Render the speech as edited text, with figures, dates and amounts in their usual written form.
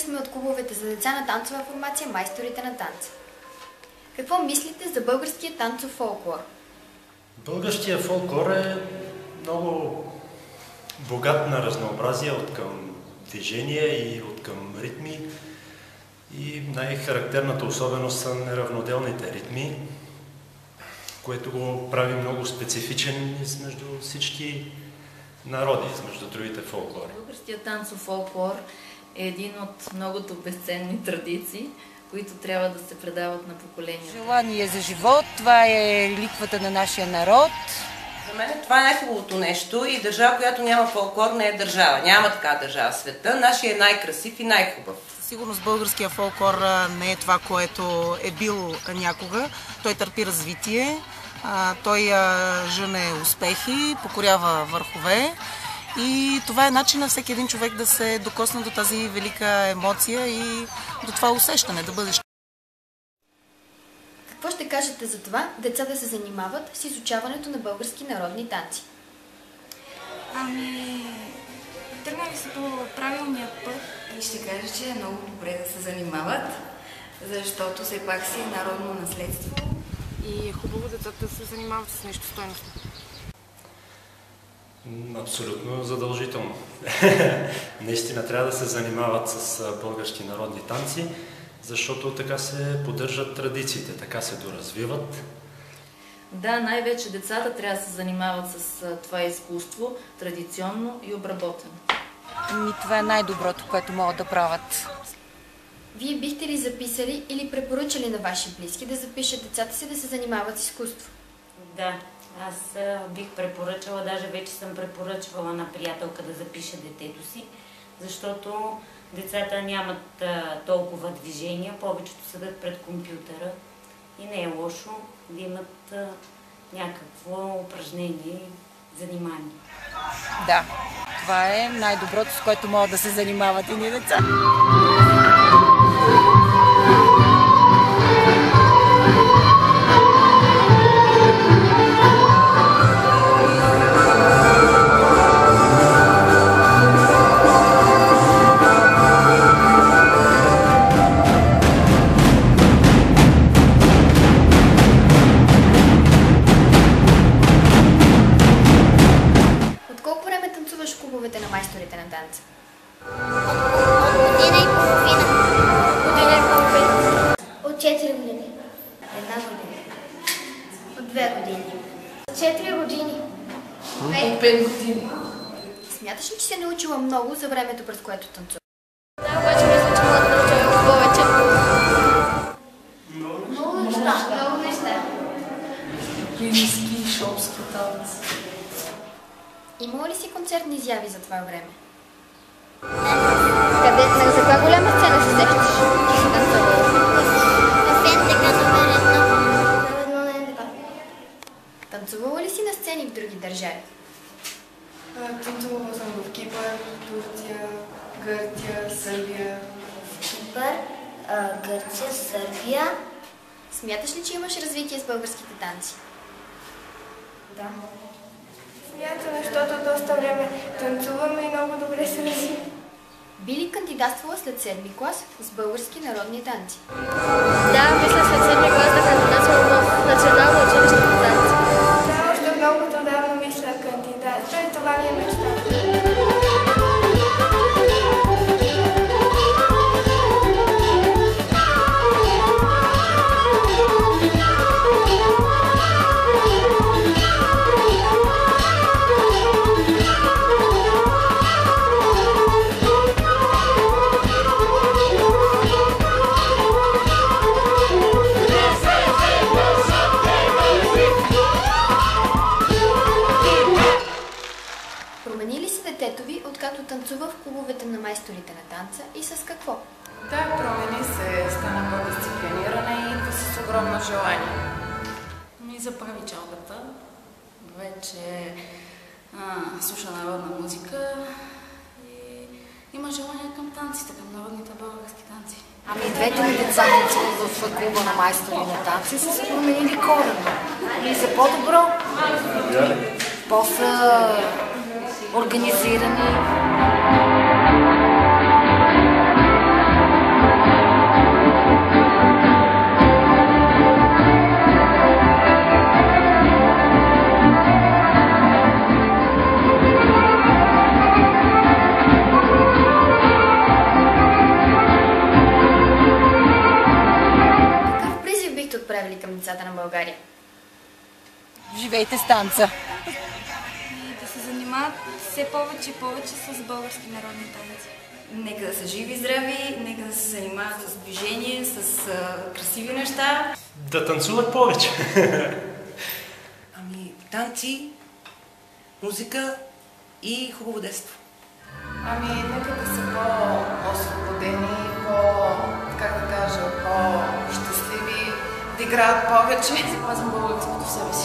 сме от клубовете за деца на танцова формация Майсторите на танца. Какво мислите за българския танцов фолклор? Българския фолклор е много богат на разнообразие от към движение и от към ритми. И най-характерната особеност са неравноделните ритми, което го прави много специфичен между всички народи, между другите фолклори. Българският танцов фолклор е един от многото безценни традиции, които трябва да се предават на поколения. Желание за живот, това е реликвата на нашия народ. За мен това е най-хубавото нещо и държава, която няма фолклор, не е държава. Няма такава държава в света. Нашия е най-красив и най-хубав. Сигурно с българския фолклор не е това, което е бил някога. Той търпи развитие, той жъне успехи, покорява върхове. И това е начин на всеки един човек да се докосне до тази велика емоция и до това усещане да бъдеш. Какво ще кажете за това деца да се занимават с изучаването на български народни танци? Тръгнали са по правилния път и ще кажа, че е много добре да се занимават, защото все пак си е народно наследство. И е хубаво децата да се занимават с нещо стойностно. Абсолютно задължително. Наистина трябва да се занимават с български народни танци, защото така се поддържат традициите, така се доразвиват. Да, най-вече децата трябва да се занимават с това изкуство, традиционно и обработено. Това е най-доброто, което могат да правят. Вие бихте ли записали или препоръчали на ваши близки да запишат децата си да се занимават с изкуство? Да, аз бих препоръчала, даже вече съм препоръчвала на приятелка да запише детето си, защото децата нямат толкова движения, повечето седат пред компютъра и не е лошо да имат някакво упражнение, занимание. Да, това е най-доброто, с което могат да се занимават и ни деца. На майсторите на танца? Година и половина. Година и половина. От 4 години. Една година. От 2 години. От 4 години. От 5 години. Смяташ ли, че си научила много за времето, през което танцува? Да, обаче мисля, че мога да науча повече. Много неща. Плински, шопски танц. Имала ли си концертни изяви за това време? Къде? За каква голяма сцена се сещаш, че си танцувала? В НДК номер 1. Танцувала ли си на сцени в други държави? Танцувала съм в Кипър, Турция, Гърция, Сърбия. Кипър, Гърция, Сърбия. Смяташ ли, че имаш развитие с българските танци? Да. Смятам, защото доста време танцуваме и много добре се развиваме. Би ли кандидатствала след 7-ми клас с български народни танци? Да, мисля след 7-ми клас да кандидатствам в национално училище по танци. Да, още много давно мисля кандидатствам и това ми е мечта. Промени ли се детето ви, откакто танцува в клубовете на майсторите на танца и с какво? Да, промени се, стана по-дисциплинирана и идва с огромно желание. Ми заправи чалката, вече слуша народна музика и има желание към танците, към народните български танци. Ами двете ми деца в клуба на майстори на танци са се променили коренно. И за по-добро, по-са организирани. децата на България. Живейте с танца! И да се занимават все повече и повече с български народни танци. Нека да са живи и здрави, нека да се занимават с движение, с красиви неща. Да танцуват повече. Ами, танци, музика и хубаво детство. Ами, нека да са по-освободени, как да кажа, по-щастливи, да играят повече. Запазвам българското в себе си.